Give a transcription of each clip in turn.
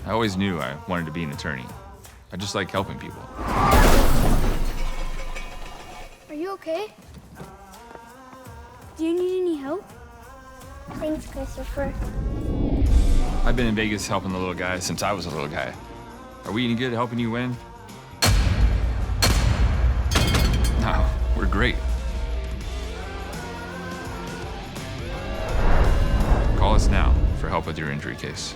I always knew I wanted to be an attorney. I just like helping people. Are you okay? Do you need any help? Thanks, Christopher. I've been in Vegas helping the little guy since I was a little guy. Are we any good at helping you win? No, we're great. Call us now for help with your injury case.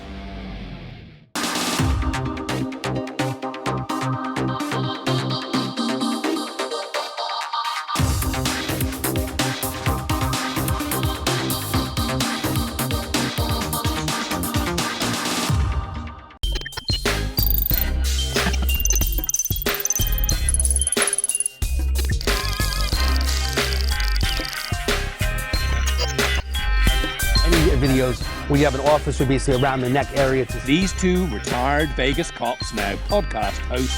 Videos where you have an officer basically around the neck area. These two retired Vegas cops now podcast hosts.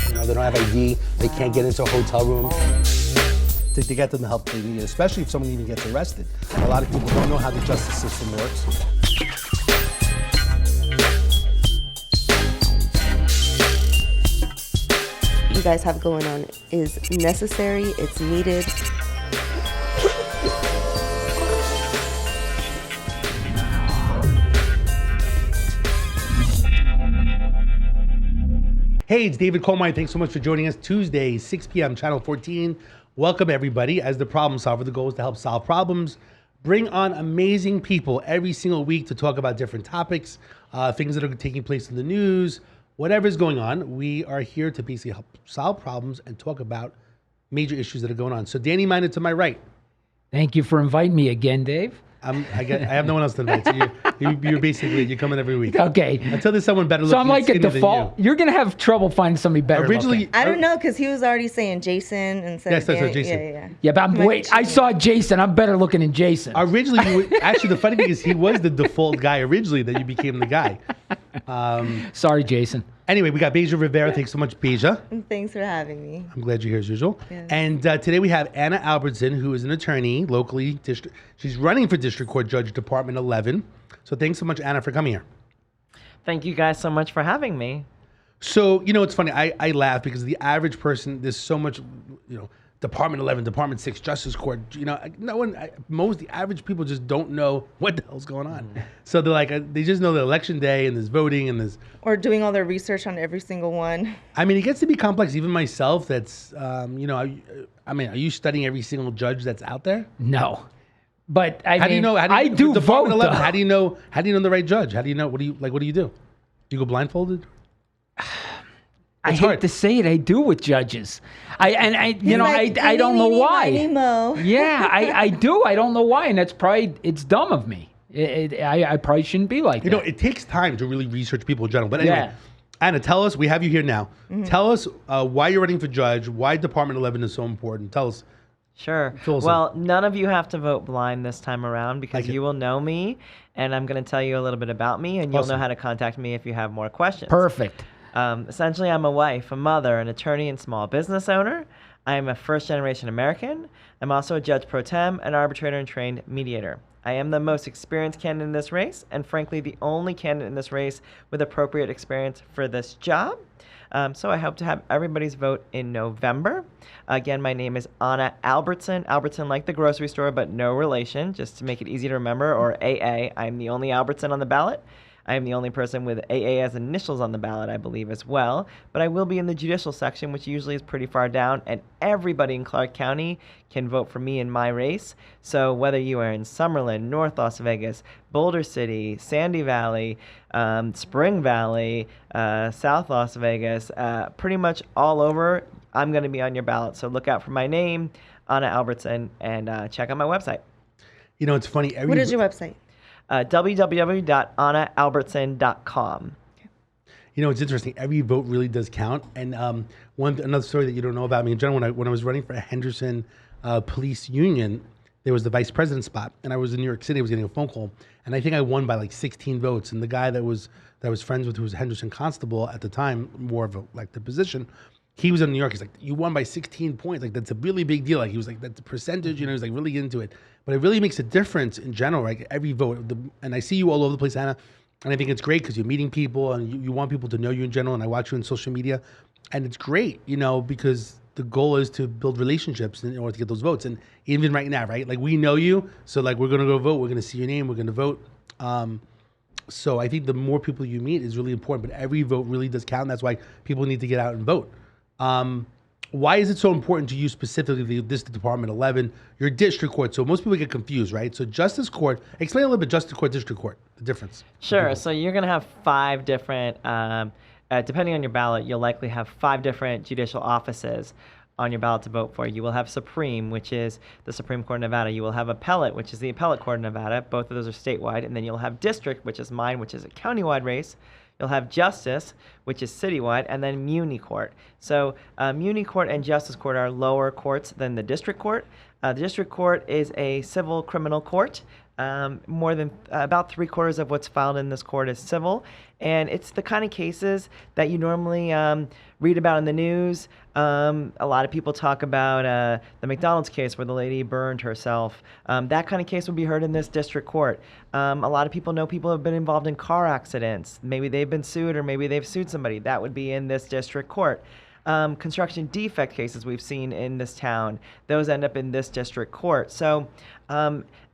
You know, they don't have ID, they can't get into a hotel room. To get them the help they need, especially if someone even gets arrested. A lot of people don't know how the justice system works. You guys have going on is necessary, it's needed. Hey, it's David Colmine. Thanks so much for joining us. Tuesday, 6 p.m., Channel 14. Welcome, everybody. As the problem solver, the goal is to help solve problems, bring on amazing people every single week to talk about different topics, things that are taking place in the news, whatever's going on. We are here to basically help solve problems and talk about major issues that are going on. So Danny Minor to my right. Thank you for inviting me again, Dave. I have no one else to invite. So you're basically, you come in every week. Okay. Until there's someone better looking. So I'm like at than default. you. You're going to have trouble finding somebody better Originally, looking. I don't know, because he was already saying Jason instead Yes, of that's Danny. what Jason. Yeah. Yeah, but wait, I saw Jason. I'm better looking than Jason. Originally, actually, the funny thing is he was the default guy originally, that you became the guy. Sorry, Jason. Anyway, we got Beja Rivera. Thanks so much, Beja. Thanks for having me. I'm glad you're here as usual. Yeah. And today we have Anna Albertson, who is an attorney locally. She's running for District Court Judge, Department 11. So thanks so much, Anna, for coming here. Thank you guys so much for having me. So, it's funny. I laugh because the average person, there's so much, Department 11, Department 6, Justice Court, the average people just don't know what the hell's going on. So they're like, they just know the election day and there's voting and there's... Or doing all their research on every single one. I mean, it gets to be complex. Even myself, that's, are you studying every single judge that's out there? No. But I do you know? I do vote, 11, though. How do you know the right judge? How do you know? What do you do? You go blindfolded? I hate to say it, I do with judges. I don't know why. Yeah, I do. I don't know why, and it's dumb of me. I probably shouldn't be like that. It takes time to really research people in general. But anyway, Yeah. Anna, tell us. We have you here now. Tell us why you're running for judge. Why Department 11 is so important. Tell us. Sure. Fill us Well, none of you have to vote blind this time around because Like it. you will know me, and I'm going to tell you a little bit about me, and you'll know Awesome. how to contact me if you have more questions. Perfect. Essentially, I'm a wife, a mother, an attorney, and small business owner. I'm a first-generation American. I'm also a judge pro tem, an arbitrator, and trained mediator. I am the most experienced candidate in this race, and frankly, the only candidate in this race with appropriate experience for this job. So I hope to have everybody's vote in November. Again, my name is Anna Albertson. Albertson like the grocery store, but no relation, just to make it easy to remember, or AA. I'm the only Albertson on the ballot. I am the only person with AA as initials on the ballot, I believe, as well. But I will be in the judicial section, which usually is pretty far down, and everybody in Clark County can vote for me in my race. So whether you are in Summerlin, North Las Vegas, Boulder City, Sandy Valley, Spring Valley, South Las Vegas, pretty much all over, I'm going to be on your ballot. So look out for my name, Anna Albertson, and check out my website. It's funny. What is your website? www.annaalbertson.com. It's interesting. Every vote really does count. And another story that you don't know about me in general, when I was running for a Henderson police union, there was the vice president spot, and I was in New York City. I was getting a phone call, and I think I won by like 16 votes. And the guy that I was friends with, who was a Henderson constable at the time, more of a like the position, he was in New York. He's like, you won by 16 points. Like, that's a really big deal. Like, he was like, that's a percentage, he was like really into it. But it really makes a difference in general, like every vote. And I see you all over the place, Anna. And I think it's great because you're meeting people and you want people to know you in general. And I watch you on social media. And it's great, because the goal is to build relationships in order to get those votes. And even right now, right? Like, we know you. So, like, we're going to go vote. We're going to see your name. We're going to vote. So I think the more people you meet is really important. But every vote really does count. And that's why people need to get out and vote. Why is it so important to you specifically, this Department 11, your district court? So most people get confused, right? So Justice Court, explain a little bit Justice Court, District Court, the difference. Sure. So you're going to have 5 different, depending on your ballot, you'll likely have 5 different judicial offices on your ballot to vote for. You will have Supreme, which is the Supreme Court of Nevada. You will have Appellate, which is the Appellate Court of Nevada. Both of those are statewide. And then you'll have District, which is mine, which is a countywide race. You'll have Justice, which is citywide, and then Muni Court. So Muni Court and Justice Court are lower courts than the District Court. The District Court is a civil criminal court. More than about 3/4 of what's filed in this court is civil, and it's the kind of cases that you normally read about in the news. A lot of people talk about the McDonald's case where the lady burned herself. That kind of case would be heard in this district court. A lot of people know people have been involved in car accidents. Maybe they've been sued or maybe they've sued somebody. That would be in this district court. Construction defect cases we've seen in this town, those end up in this district court. So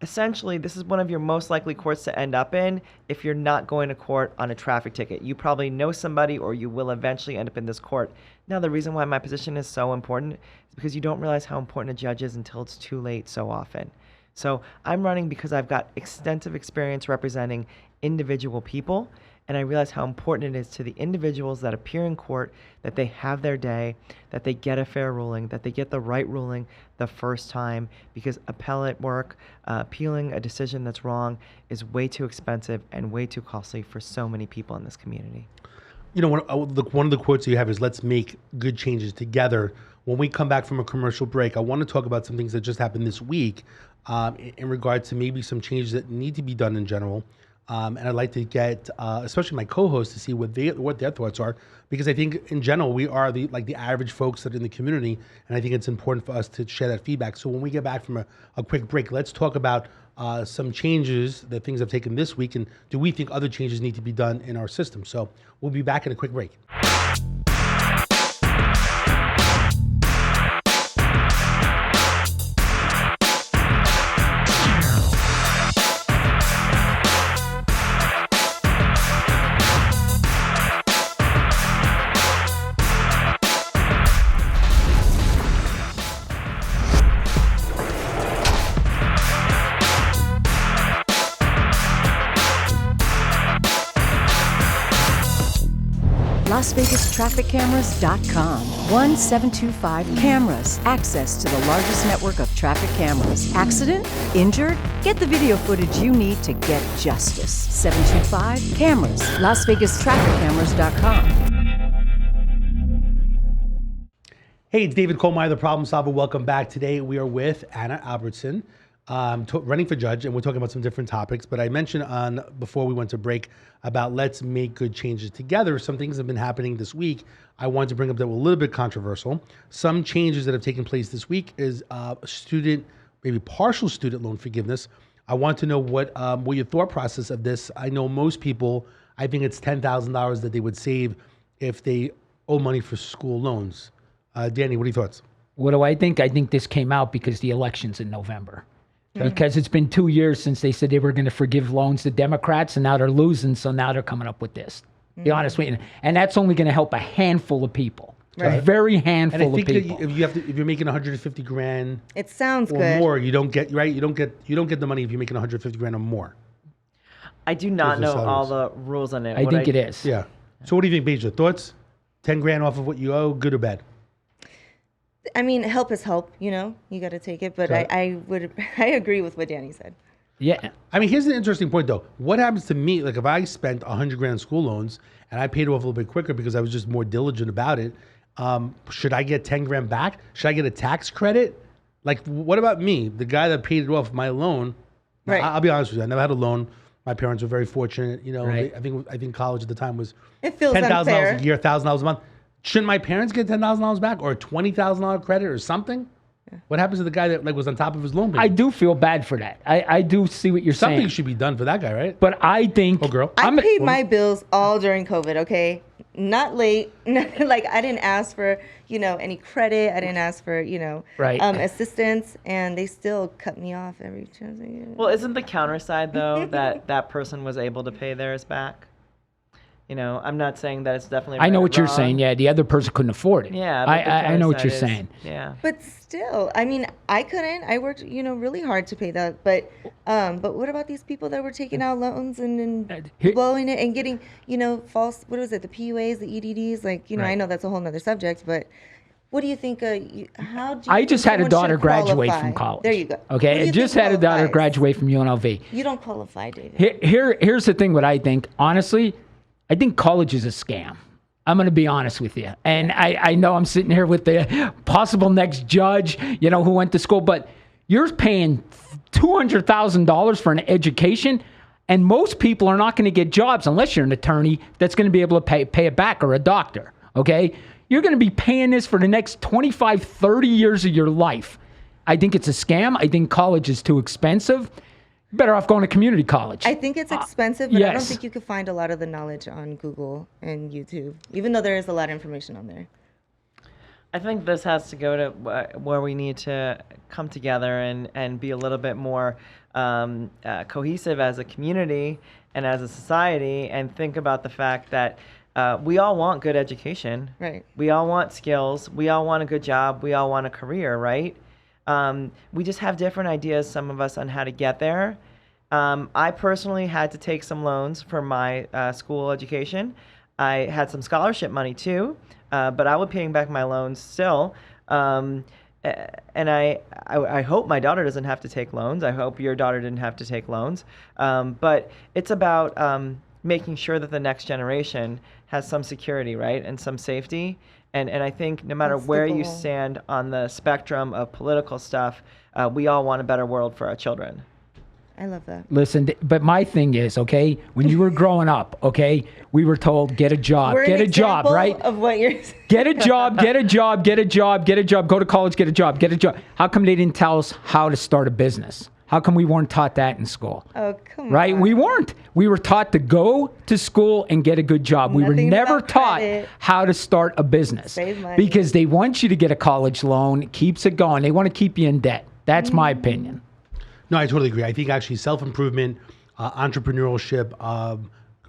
essentially, this is one of your most likely courts to end up in if you're not going to court on a traffic ticket. You probably know somebody or you will eventually end up in this court. Now, the reason why my position is so important is because you don't realize how important a judge is until it's too late so often. So I'm running because I've got extensive experience representing individual people, and I realize how important it is to the individuals that appear in court that they have their day, that they get a fair ruling, that they get the right ruling the first time, because appellate work, appealing a decision that's wrong, is way too expensive and way too costly for so many people in this community. One of the quotes you have is, let's make good changes together. When we come back from a commercial break, I want to talk about some things that just happened this week in regard to maybe some changes that need to be done in general. And I'd like to get, especially my co-hosts, to see what their thoughts are, because I think in general we are the average folks that are in the community, and I think it's important for us to share that feedback. So when we get back from a quick break, let's talk about some changes that things have taken this week, and do we think other changes need to be done in our system? So we'll be back in a quick break. LasVegasTrafficCameras.com. 1725 cameras. Access to the largest network of traffic cameras. Accident? Injured? Get the video footage you need to get justice. 725 cameras. LasVegasTrafficCameras.com. Hey, it's David Kohlmeyer, the Problem Solver. Welcome back. Today we are with Anna Albertson, running for judge, and we're talking about some different topics. But I mentioned before we went to break about let's make good changes together. Some things have been happening this week. I wanted to bring up that were a little bit controversial. Some changes that have taken place this week is student, maybe partial student loan forgiveness. I want to know what your thought process of this. I know most people, I think it's $10,000 that they would save if they owe money for school loans. Danny, what are your thoughts? What do I think? I think this came out because the election's in November. Because it's been 2 years since they said they were going to forgive loans to Democrats, and now they're losing, so now they're coming up with this. Be honest with you. And that's only going to help a handful of people. Right. A very handful of people. And I think if you're making $150,000, it sounds or good. More, you don't get You don't get the money if you're making $150,000 or more. I do not know all the rules on it. I think it is. Yeah. So what do you think, Beja? Thoughts? $10,000 off of what you owe, good or bad? I mean, help is help, you got to take it. But I agree with what Danny said. Yeah. I mean, here's an interesting point, though. What happens to me, like if I spent $100,000 on school loans and I paid it off a little bit quicker because I was just more diligent about it, should I get $10,000 back? Should I get a tax credit? Like, what about me, the guy that paid it off my loan? Right. I'll be honest with you. I never had a loan. My parents were very fortunate. Right. I think college at the time was it feels $10,000 unfair. a year, $1,000 a month. Shouldn't my parents get $10,000 back or a $20,000 credit or something? What happens to the guy that was on top of his loan payment? I do feel bad for that. I do see what you're saying. Something should be done for that guy, right? But I think... Oh, girl. I paid my bills all during COVID, okay? Not late. Like, I didn't ask for, any credit. I didn't ask for, assistance. And they still cut me off every chance I get. Well, isn't the counter side, though, that person was able to pay theirs back? I'm not saying that it's definitely right. I know what you're saying. Yeah, the other person couldn't afford it. Yeah, I know what you're saying. Yeah, but still, I mean, I couldn't. I worked, really hard to pay that. But what about these people that were taking out loans and blowing it and getting, false? What was it? The PUAs, the EDDs. Like, Right. I know that's a whole nother subject, but. What do you think? How do you I just had a daughter graduate qualify? from college. There you go. Okay, I just had a daughter graduate from UNLV. You don't qualify, David. Here's the thing. What I think, honestly, I think college is a scam. I'm going to be honest with you. And I know I'm sitting here with the possible next judge, who went to school, but you're paying $200,000 for an education, and most people are not going to get jobs unless you're an attorney that's going to be able to pay it back, or a doctor. Okay. You're going to be paying this for the next 25, 30 years of your life. I think it's a scam. I think college is too expensive. Better off going to community college. I think it's expensive, but yes. I don't think you could find a lot of the knowledge on Google and YouTube, even though there is a lot of information on there. I think this has to go to where we need to come together and be a little bit more cohesive as a community and as a society, and think about the fact that we all want good education. Right. We all want skills. We all want a good job. We all want a career, right? We just have different ideas, some of us, on how to get there. I personally had to take some loans for my school education. I had some scholarship money too, but I was paying back my loans still. And I hope my daughter doesn't have to take loans. I hope your daughter didn't have to take loans. But it's about making sure that the next generation has some security, right, and some safety. And I think no matter where you stand on the spectrum of political stuff, we all want a better world for our children. I love that. Listen, but my thing is, okay, when you were growing up, okay, we were told, get a job, We're get an a job, right? Of what you're saying. Get a job, get a job, get a job, get a job, go to college, get a job, get a job. How come they didn't tell us how to start a business? How come we weren't taught that in school? Oh, come on. Right? We weren't. We were taught to go to school and get a good job. We were never taught how to start a business. Save money. Because they want you to get a college loan. It keeps it going. They want to keep you in debt. That's my opinion. No, I totally agree. I think actually self-improvement, entrepreneurship,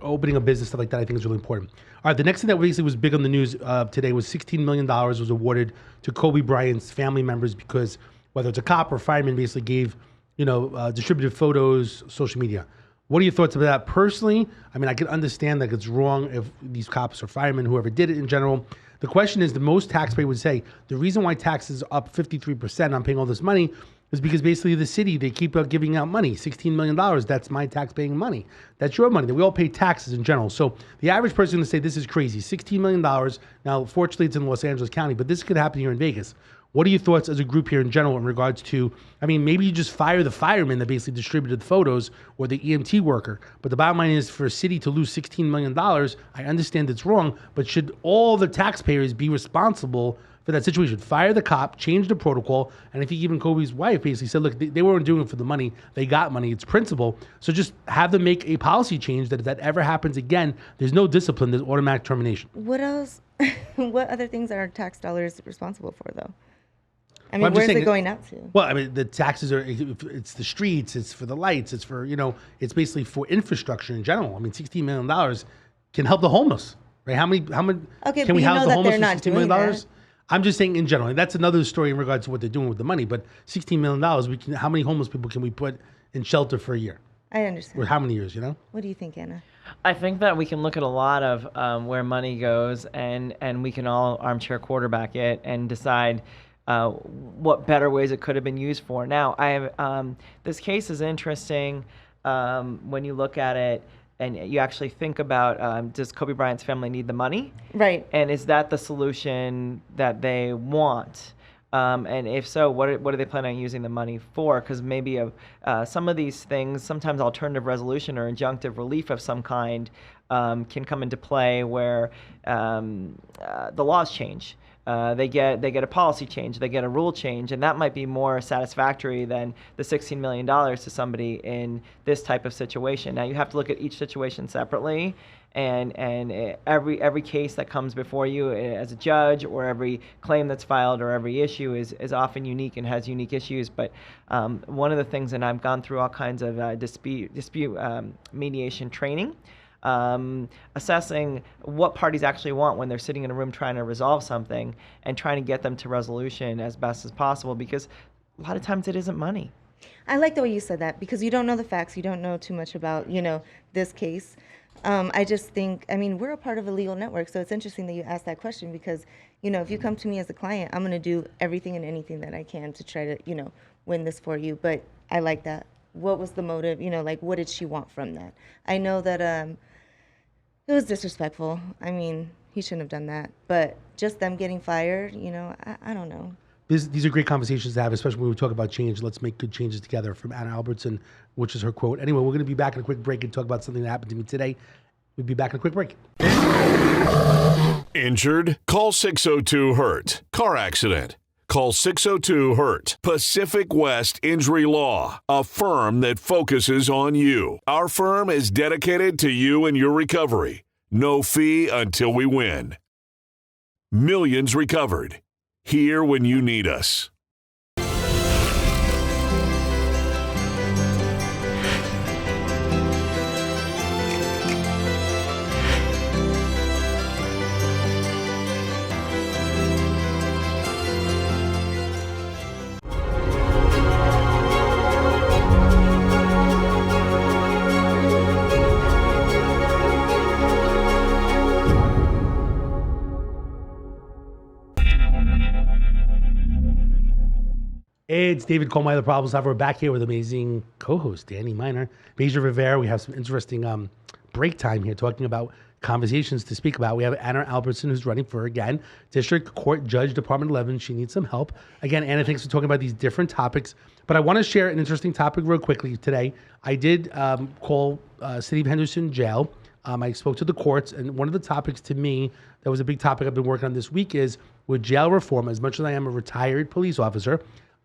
opening a business, stuff like that, I think is really important. All right, the next thing that basically was big on the news today was $16 million was awarded to Kobe Bryant's family members because whether it's a cop or fireman basically gave, distributed photos, social media. What are your thoughts about that? Personally, I mean, I can understand that it's wrong if these cops or firemen, whoever did it in general. The question is, the most taxpayer would say, the reason why taxes are up 53% on paying all this money is because basically the city, they keep giving out money, $16 million. That's my tax-paying money. That's your money. We all pay taxes in general. So the average person is going to say, this is crazy, $16 million. Now, fortunately, it's in Los Angeles County, but this could happen here in Vegas. What are your thoughts as a group here in general in regards to, I mean, maybe you just fire the fireman that basically distributed the photos or the EMT worker. But the bottom line is for a city to lose $16 million, I understand it's wrong, but should all the taxpayers be responsible for that situation? Fire the cop, change the protocol. And I think even Kobe's wife basically said, look, they weren't doing it for the money. They got money. It's principle. So just have them make a policy change that if that ever happens again, there's no discipline, there's automatic termination. What else? What other things are tax dollars responsible for, though? I mean, well, where's it going out to? Well, I mean, the taxes are, it's the streets, it's for the lights, it's for, it's basically for infrastructure in general. I mean, $16 million can help the homeless, right? How many Okay, can we house the homeless for $16 million? That. I'm just saying in general. And that's another story in regards to what they're doing with the money. But $16 million, how many homeless people can we put in shelter for a year? I understand. Or how many years, What do you think, Anna? I think that we can look at a lot of where money goes, and we can all armchair quarterback it and decide what better ways it could have been used for. Now, this case is interesting when you look at it and you actually think about, does Kobe Bryant's family need the money? Right. And is that the solution that they want? And if so, what are they planning on using the money for? Because maybe some of these things, sometimes alternative resolution or injunctive relief of some kind can come into play where the laws change. They get a policy change, they get a rule change, and that might be more satisfactory than the $16 million to somebody in this type of situation. Now you have to look at each situation separately, and every case that comes before you as a judge, or every claim that's filed, or every issue is often unique and has unique issues. But one of the things, and I've gone through all kinds of dispute mediation training, assessing what parties actually want when they're sitting in a room trying to resolve something, and trying to get them to resolution as best as possible, because a lot of times it isn't money. I like the way you said that, because you don't know the facts, you don't know too much about, this case. I just think, we're a part of a legal network, so it's interesting that you asked that question, because, if you come to me as a client, I'm going to do everything and anything that I can to try to, win this for you. But I like that. What was the motive? What did she want from that? I know that it was disrespectful. He shouldn't have done that. But just them getting fired, I don't know. These are great conversations to have, especially when we talk about change. Let's make good changes together, from Anna Albertson, which is her quote. Anyway, we're going to be back in a quick break and talk about something that happened to me today. We'll be back in a quick break. Injured? Call 602-HURT. Car accident? Call 602-HURT. Pacific West Injury Law, a firm that focuses on you. Our firm is dedicated to you and your recovery. No fee until we win. Millions recovered. Here when you need us. It's David Colmeyer, the Problem Solver. We're back here with amazing co-host Danny Miner, Beja Rivera. We have some interesting break time here talking about conversations to speak about. We have Anna Albertson, who's running for, again, District Court Judge, Department 11. She needs some help. Again, Anna, thanks for talking about these different topics. But I want to share an interesting topic real quickly today. I did call City of Henderson Jail. I spoke to the courts, and one of the topics to me that was a big topic I've been working on this week is with jail reform. As much as I am a retired police officer,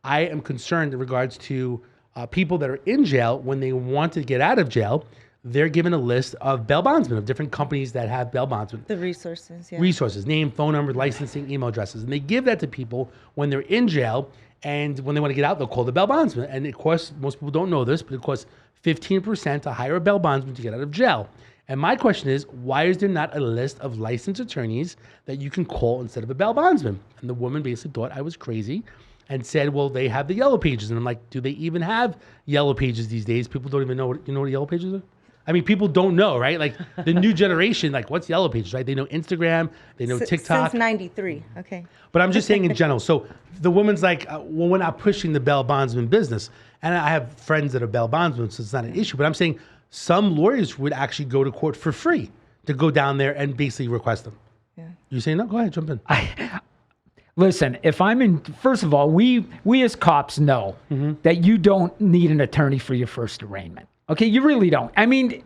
I am concerned in regards to people that are in jail. When they want to get out of jail, they're given a list of bail bondsmen, of different companies that have bail bondsmen. The resources, yeah. Resources, name, phone number, licensing, email addresses. And they give that to people when they're in jail, and when they want to get out, they'll call the bail bondsman. And it costs, most people don't know this, but it costs 15% to hire a bail bondsman to get out of jail. And my question is, why is there not a list of licensed attorneys that you can call instead of a bail bondsman? And the woman basically thought I was crazy and said, well, they have the yellow pages. And I'm like, do they even have yellow pages these days? People don't even know what yellow pages are? People don't know, right? Like the new generation, like what's yellow pages, right? They know Instagram, they know TikTok. Since 93, okay. But I'm just saying in general. So the woman's like, well, we're not pushing the bail bondsman business. And I have friends that are bail bondsmen, so it's not an issue. But I'm saying some lawyers would actually go to court for free to go down there and basically request them. Yeah. You saying no? Go ahead, jump in. Listen, if I'm in, first of all, we as cops know that you don't need an attorney for your first arraignment. Okay, you really don't.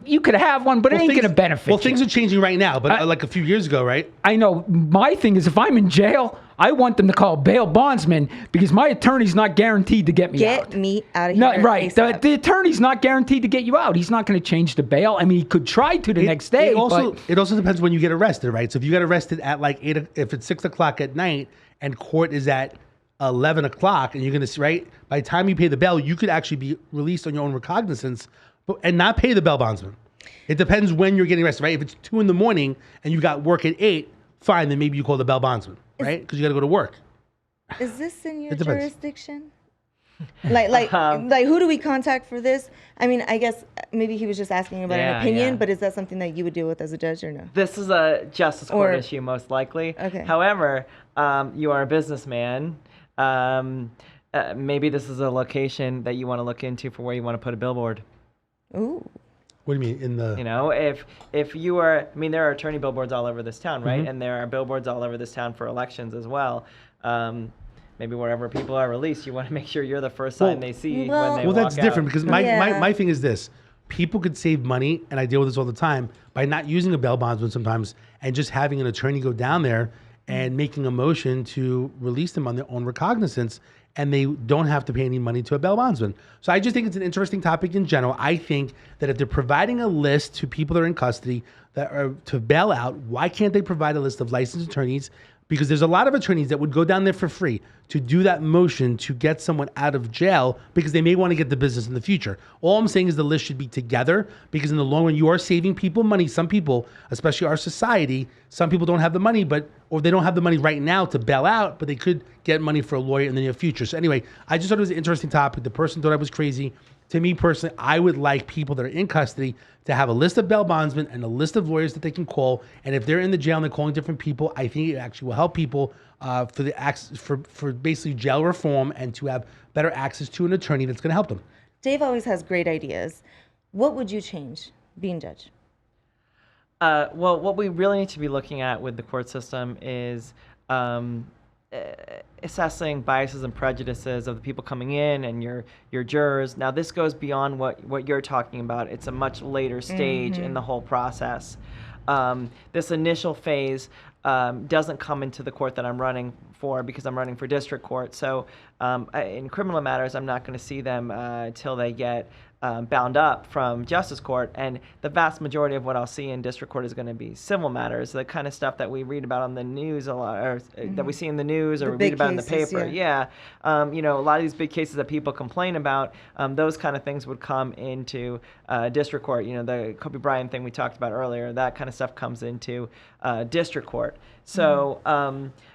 You could have one, but it ain't going to benefit you. Well, things are changing right now, but like a few years ago, right? I know. My thing is, if I'm in jail, I want them to call bail bondsman, because my attorney's not guaranteed to get me out. Get me out of here. No, right. The attorney's not guaranteed to get you out. He's not going to change the bail. He could try to the next day. It also depends when you get arrested, right? So if you get arrested at like 8, if it's 6 o'clock at night and court is at 11 o'clock, and you're going to, right? By the time you pay the bail, you could actually be released on your own recognizance and not pay the bail bondsman. It depends when you're getting arrested, right? If it's 2 a.m. and you got work at 8, fine, then maybe you call the bail bondsman, right? Because you got to go to work. Is this in your jurisdiction? like who do we contact for this? I guess maybe he was just asking about an opinion, but is that something that you would deal with as a judge or no? This is a justice court issue, most likely. Okay. However, you are a businessman. Maybe this is a location that you want to look into for where you want to put a billboard. Ooh. What do you mean in the? If you are, there are attorney billboards all over this town, right? And there are billboards all over this town for elections as well. maybe wherever people are released, you want to make sure you're the first sign they see when they walk out. Well, that's different because my thing is this. People could save money, and I deal with this all the time, by not using a bail bondsman sometimes and just having an attorney go down there and making a motion to release them on their own recognizance, and they don't have to pay any money to a bail bondsman. So I just think it's an interesting topic in general. I think that if they're providing a list to people that are in custody that are to bail out, why can't they provide a list of licensed attorneys? Because there's a lot of attorneys that would go down there for free to do that motion to get someone out of jail because they may want to get the business in the future. All I'm saying is the list should be together, because in the long run, you are saving people money. Some people, especially our society, some people don't have the money, or they don't have the money right now to bail out, but they could get money for a lawyer in the near future. So anyway, I just thought it was an interesting topic. The person thought I was crazy. To me personally, I would like people that are in custody to have a list of bail bondsmen and a list of lawyers that they can call. And if they're in the jail and they're calling different people, I think it actually will help people for basically jail reform and to have better access to an attorney that's going to help them. Dave always has great ideas. What would you change being judge? Well, what we really need to be looking at with the court system is assessing biases and prejudices of the people coming in and your jurors. Now, this goes beyond what you're talking about. It's a much later stage in the whole process. This initial phase doesn't come into the court that I'm running for, because I'm running for district court. So in criminal matters, I'm not going to see them till they get bound up from justice court. And the vast majority of what I'll see in district court is going to be civil matters, the kind of stuff that we read about on the news a lot, or that we see in the news, or we read about in the paper. Yeah. A lot of these big cases that people complain about, those kind of things would come into district court. The Kobe Bryant thing we talked about earlier, that kind of stuff comes into district court. So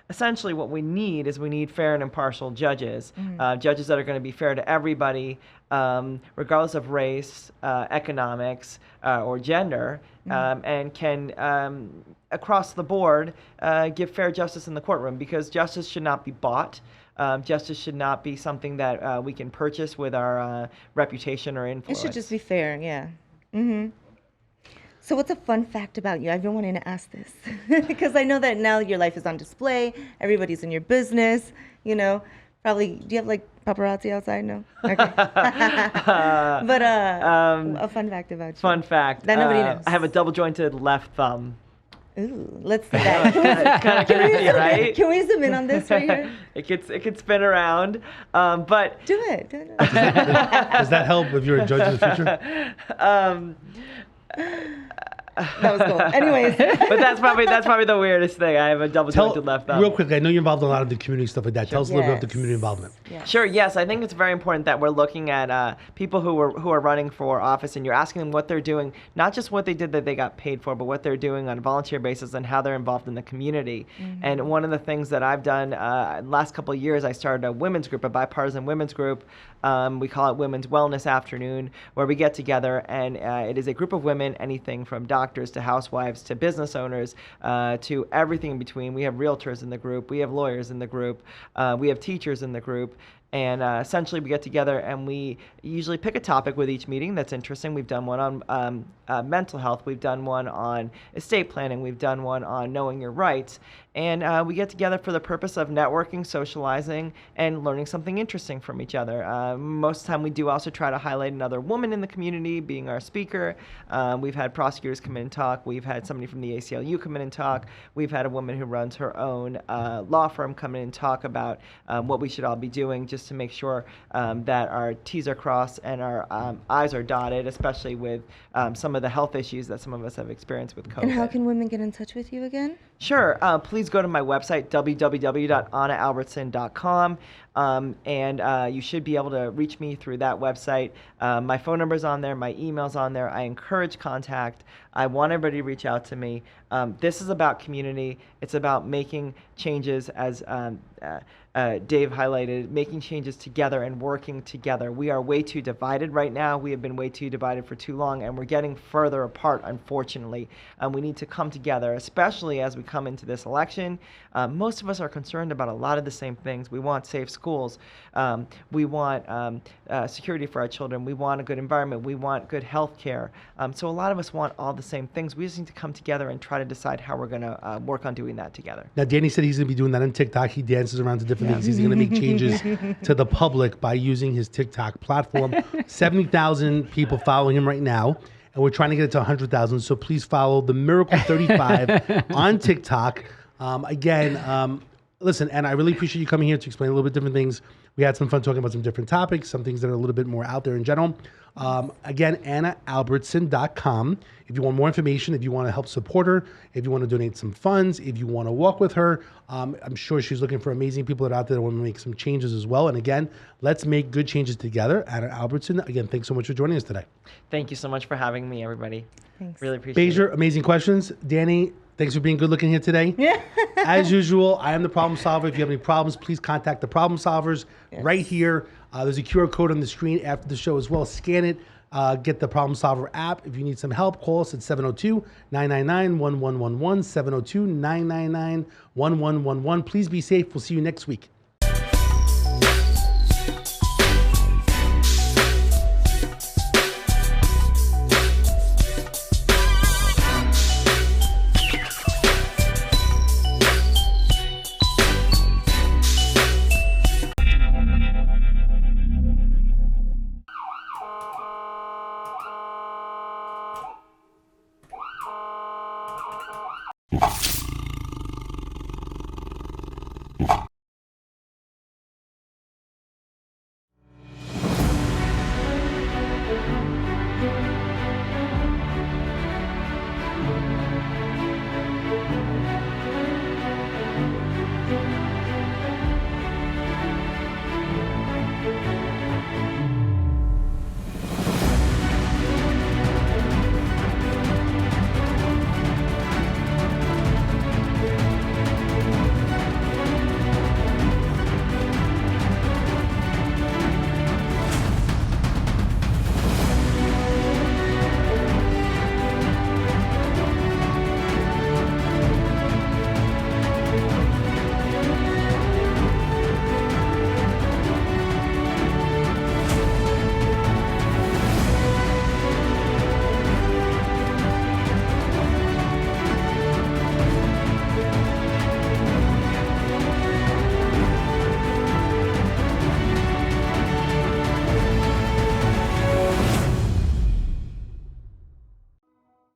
essentially what we need is fair and impartial judges, judges that are going to be fair to everybody, regardless of race, economics, or gender, and can, across the board, give fair justice in the courtroom, because justice should not be bought. Justice should not be something that we can purchase with our reputation or influence. It should just be fair, yeah. So what's a fun fact about you? I've been wanting to ask this because I know that now your life is on display. Everybody's in your business, Probably, do you have like paparazzi outside? No? Okay. But a fun fact about you. Fun fact. That nobody knows. I have a double jointed left thumb. Ooh, let's see that. Kind of crazy, right? Can we zoom in on this right here? It could spin around, but do it. Does that help if you're a judge in the future? That was cool. Anyways, but that's probably the weirdest thing. I have a double jointed left thumb. Real quickly, I know you're involved in a lot of the community stuff like that. Tell us a little bit about the community involvement. Yes. Sure. Yes, I think it's very important that we're looking at people who are running for office, and you're asking them what they're doing, not just what they did that they got paid for, but what they're doing on a volunteer basis and how they're involved in the community. And one of the things that I've done last couple of years, I started a women's group, a bipartisan women's group. We call it Women's Wellness Afternoon, where we get together, and it is a group of women, anything from doctors to housewives to business owners to everything in between. We have realtors in the group. We have lawyers in the group. We have teachers in the group. And essentially, we get together and we usually pick a topic with each meeting that's interesting. We've done one on mental health. We've done one on estate planning. We've done one on knowing your rights. And we get together for the purpose of networking, socializing, and learning something interesting from each other. Most of the time, we do also try to highlight another woman in the community being our speaker. We've had prosecutors come in and talk. We've had somebody from the ACLU come in and talk. We've had a woman who runs her own law firm come in and talk about what we should all be doing just to make sure that our T's are crossed and our I's are dotted, especially with some of the health issues that some of us have experienced with COVID. And how can women get in touch with you again? Sure. Please go to my website, www.annaalbertson.com, and you should be able to reach me through that website. My phone number's on there. My email's on there. I encourage contact. I want everybody to reach out to me. This is about community. It's about making changes, as Dave highlighted, making changes together and working together. We are way too divided right now. We have been way too divided for too long, and we're getting further apart, unfortunately. We need to come together, especially as we come into this election. Most of us are concerned about a lot of the same things. We want safe schools. We want security for our children. We want a good environment. We want good health care. So a lot of us want all the same things. We just need to come together and try to decide how we're going to work on doing that together. Now, Danny said he's going to be doing that on TikTok. He dances around to different He's going to make changes to the public by using his TikTok platform. 70,000 people following him right now, and we're trying to get it to 100,000. So please follow the Miracle 35 on TikTok. Listen, and I really appreciate you coming here to explain a little bit different things. We had some fun talking about some different topics, some things that are a little bit more out there in general. AnnaAlbertson.com. If you want more information, if you want to help support her, if you want to donate some funds, if you want to walk with her, I'm sure she's looking for amazing people that are out there that want to make some changes as well. And again, let's make good changes together. Anna Albertson, again, thanks so much for joining us today. Thank you so much for having me, everybody. Thanks. Really appreciate Beja, it. amazing questions. Danny, thanks for being good looking here today. Yeah. As usual, I am the problem solver. If you have any problems, please contact the problem solvers right here. There's a QR code on the screen after the show as well. Scan it. Get the Problem Solver app. If you need some help, call us at 702-999-1111, 702-999-1111. Please be safe. We'll see you next week.